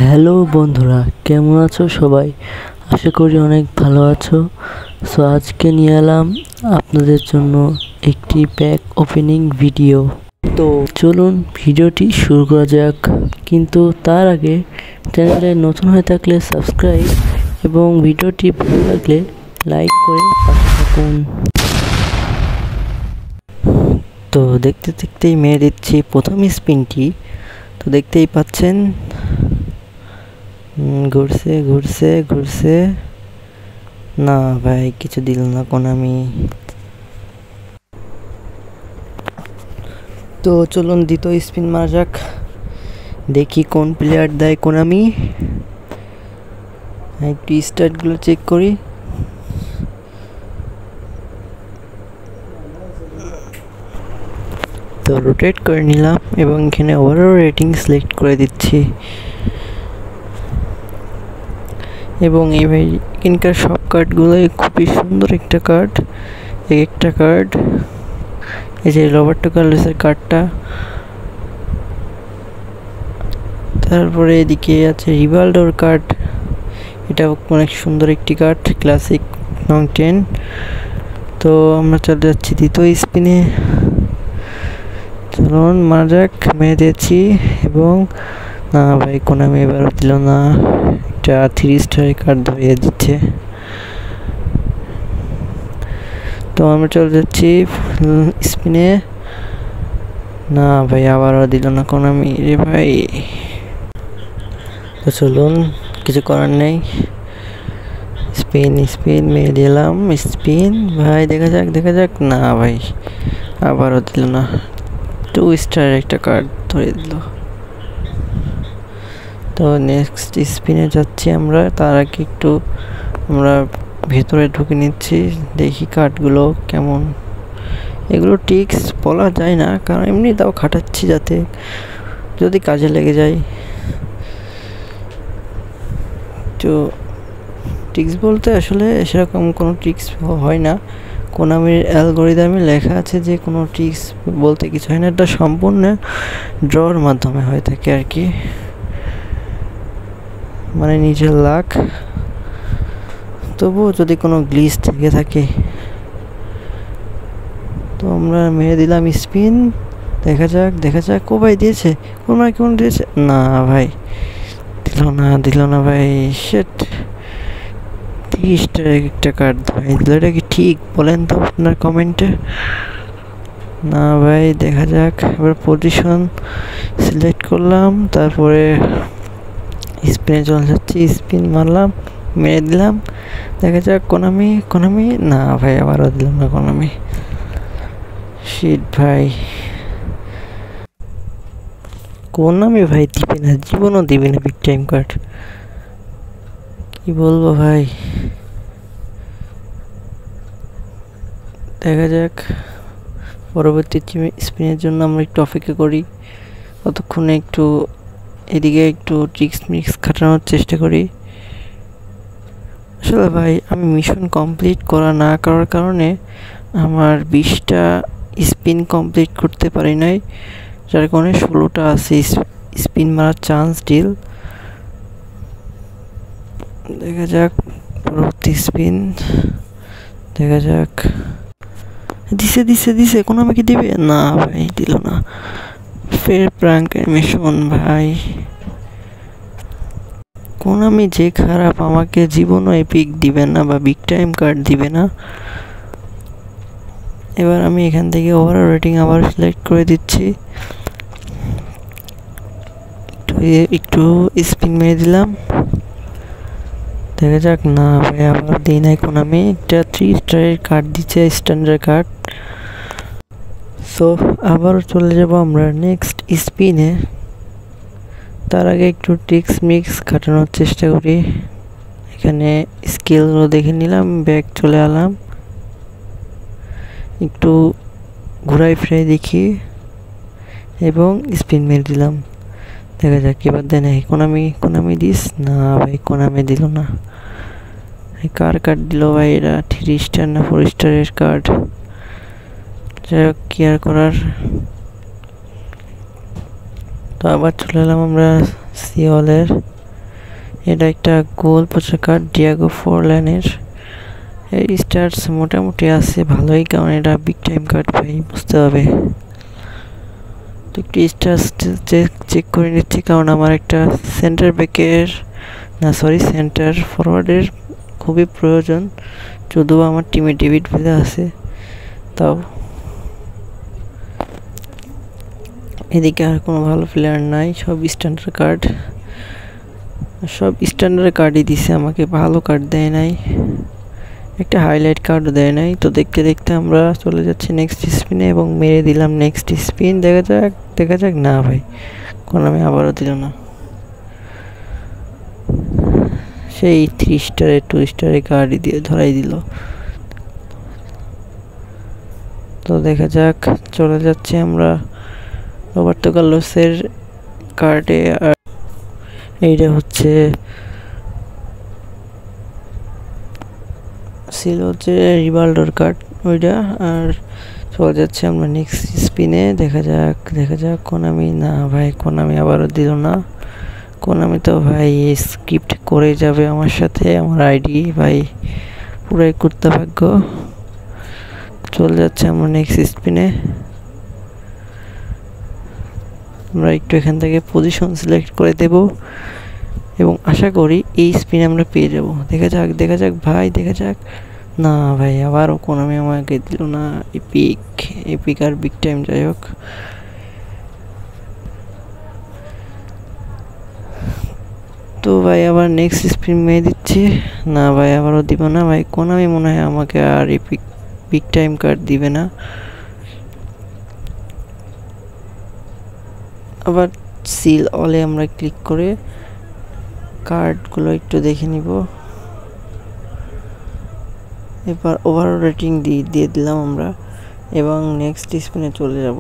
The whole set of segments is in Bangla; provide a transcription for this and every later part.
হ্যালো বন্ধুরা, কেমন আছো সবাই? আশা করি অনেক ভালো আছো। সো আজকে নিয়ে এলাম আপনাদের জন্য একটি প্যাক ওপেনিং ভিডিও। তো চলুন ভিডিওটি শুরু করা যাক। কিন্তু তার আগে চ্যানেলে নতুন হয়ে থাকলে সাবস্ক্রাইব এবং ভিডিওটি ভালো লাগলে লাইক করে পাশে থাকুন। তো দেখতে দেখতেই মেরে দিচ্ছি প্রথম স্পিনটি। তো দেখতেই পাচ্ছেন ঘুরছে ঘুরছে ঘুরছে, না ভাই কিছু দিল না কোনামি। তো চলুন দ্বিতীয় স্পিন মারা যাক, দেখি কোন প্লেয়ার দেয় কোনামি। একটু স্টার্টগুলো চেক করি। তো রোটেট করে নিলাম এবং এখানে ওভারঅল রেটিং সিলেক্ট করে দিচ্ছি। এবং এখানকার সব কার্ডগুলোই খুবই সুন্দর একটা কার্ড। একটা কার্ড, এই যে রবার্টো কার্লোসের কার্ডটা, তারপরে এদিকে আছে রিভালডোর কার্ড, এটা অনেক সুন্দর একটি কার্ড, ক্লাসিক নং 10। তো আমরা চলে যাচ্ছি দ্বিতীয় স্পিনে। চলুন মারা যাক, মেরে দিয়েছি এবং না ভাই কোনামি এবারও দিল না, একটা 3 স্টারের কার্ড ধরিয়ে দিচ্ছে। তো আমরা চলে যাচ্ছি স্পিনে, না ভাই আবারও দিল না কোনামি রে ভাই। তো চলুন কিছু করার নেই, স্পিন স্পিন মেরে দিলাম। স্পিন ভাই, দেখা যাক দেখা যাক, না ভাই আবারও দিল না, 2 স্টার একটা কার্ড ধরে দিল। তো নেক্সট স্পিনে যাচ্ছি আমরা, তার আগে একটু আমরা ভেতরে ঢুকে নিচ্ছি, দেখি কার্ডগুলো কেমন। এগুলো টিক্স বলা যায় না, কারণ এমনি তাও খাটাচ্ছি যাতে যদি কাজে লেগে যায়। তো টিক্স বলতে আসলে সেরকম কোনো টিক্স হয় না, কোনামির অ্যালগরিদমে লেখা আছে যে কোনো টিক্স বলতে কিছু হয় না, এটা সম্পূর্ণ ড্রর মাধ্যমে হয়ে থাকে আর কি, মানে নিজের লাক। তবুও যদি কোনো গ্লিচ থেকে থাকে। তো আমরা মেরে দিলাম স্পিন, দেখা যাক দেখা যাক। ও ভাই দিয়েছে, কোন দিয়েছে, না ভাই দিল না ভাই, শেট। 30 টাকা একটা কার্ড ভাই দিল, এটা কি ঠিক বলেন তো আপনার কমেন্টে? না ভাই দেখা যাক। এবার পজিশন সিলেক্ট করলাম, তারপরে স্পিনে চলে যাচ্ছি, স্পিন মারলাম, মেরে দিলাম, দেখা যাক কোনামি, না ভাই আবারও দিলাম না কোনামি, শিট ভাই। কোনামি ভাই দিবে না, জীবনও দিবে না বিগ টাইম কার্ড, কি বলবো ভাই। দেখা যাক পরবর্তী স্পিনের জন্য আমরা একটু অপেক্ষা করি, ততক্ষণে একটু এদিকে একটু ট্রিক্স মিক্স খাটানোর চেষ্টা করি। আসলে ভাই আমি মিশন কমপ্লিট না করার কারণে আমার 20টা স্পিন কমপ্লিট করতে পারি নাই, যার কারণে 16টা আছে স্পিন মারার চান্স ডিল। দেখা যাক পরবর্তী স্পিন, দেখা যাক। দিছে কোনো আমাকে দিবে, না ভাই দিল না। ফের প্র্যাঙ্ক মিশন ভাই, কোন আমি যে খারাপ, আমাকে জীবনও এপিক দিবে না বা বিগ টাইম কার্ড দিবে না। এবার আমি এখান থেকে ওভারঅল রেটিং আবার সিলেক্ট করে দিচ্ছি, একটু স্পিন মেরে দিলাম, দেখা যাক। না ভাই আবার দিই নাই কোন আমি, একটা 3 স্টারের কার্ড দিচ্ছে, স্ট্যান্ডার্ড কার্ড। সো আবারও চলে যাব আমরা নেক্সট স্পিনে। তার আগে একটু ট্রিক্স মিক্স খাটানোর চেষ্টা করি। এখানে স্কিলগুলো দেখে নিলাম, ব্যাক চলে এলাম, একটু ঘুরাই ফিরাই দেখি এবং স্পিন মেরে দিলাম, দেখা যাক এবার দেয় নাকি কোনামি দিস, না ভাই কোনামি দিল না। কার কার্ড দিল ভাই, এরা 3 স্টার না 4 স্টারের কার্ড, যাই হোক কি আর করার। তো আবার চলে এলাম আমরা সিওলের এটা একটা গোল পচা কার্ড ডিয়াগো ফরল্যানের। এই স্টার্স মোটামুটি আছে ভালোই, কারণ এটা বিগ টাইম কার্ড ভাই, বুঝতে হবে। তো একটু স্টার্স চেক করে নিচ্ছি, কারণ আমার একটা সেন্টার ব্যাকের সেন্টার ফরওয়ার্ডের খুবই প্রয়োজন, যদিও আমার টিমে ডেভিড ভিলা আছে। তাও এদিকে আর কোনো ভালো প্লেয়ার নাই, সব স্ট্যান্ডার্ড কার্ডই দিছে আমাকে, ভালো কার্ড দেয় নাই, একটা হাইলাইট কার্ডও দেয় নাই। তো দেখতে দেখতে আমরা চলে যাচ্ছি নেক্সট স্পিনে এবং মেরে দিলাম নেক্সট স্পিন। দেখা যাক। না ভাই, আমি আবারও দিল না, সেই 3 স্টারে 2 স্টারে কার্ডই দিয়ে ধরাই দিল। তো দেখা যাক, চলে যাচ্ছে আমরা রবার্তো কার্লোসের কার্ডে। আর এইটা হচ্ছে ছিল হচ্ছে রিভালডোর কার্ড ওইটা। আর চলে যাচ্ছে আমরা নেক্সট স্পিনে। দেখা যাক কোনামি। না ভাই, কোনামি আবারও দিল না। কোনামি তো ভাই স্ক্রিপ্ট করে যাবে আমার সাথে, আমার আইডি ভাই পুরাই কুর্তা ভাগ্য। চলে যাচ্ছে আমরা নেক্সট স্পিনে। আমরা একটু এখান থেকে পজিশন সিলেক্ট করে দেব এবং আশা করি এই স্পিনে আমরা পেয়ে যাব। দেখা যাক ভাই, দেখা যাক। না ভাই, আবারও কোনামি আমাকে দিল না। এপিক আর বিগ টাইম, যাই হোক। তো ভাই আবার নেক্সট স্পিন মেয়ে দিচ্ছি। না ভাই, আবারও দিব না ভাই। কোনামি মনে হয় আমাকে আর এপিক বিগ টাইম কার্ড দিবে না। আবার সিল অলে আমরা ক্লিক করে কার্ডগুলো একটু দেখে নিব। এবার ওভার রেটিং দিয়ে দিলাম আমরা এবং নেক্সট স্পিনে চলে যাব।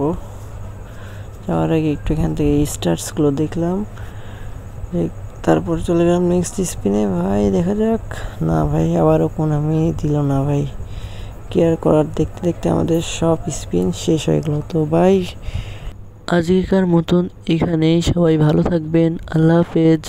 যাওয়ার আগে একটু এখান থেকে স্টার্সগুলো দেখলাম, তারপর চলে গেলাম নেক্সট স্পিনে। ভাই দেখা যাক। না ভাই, আবারও কোনামি দিল না ভাই। কেয়ার করার দেখতে দেখতে আমাদের সব স্পিন শেষ হয়ে গেল। তো ভাই আজকের মতন এখানেই, সবাই ভালো থাকবেন, আল্লাহ হাফেজ।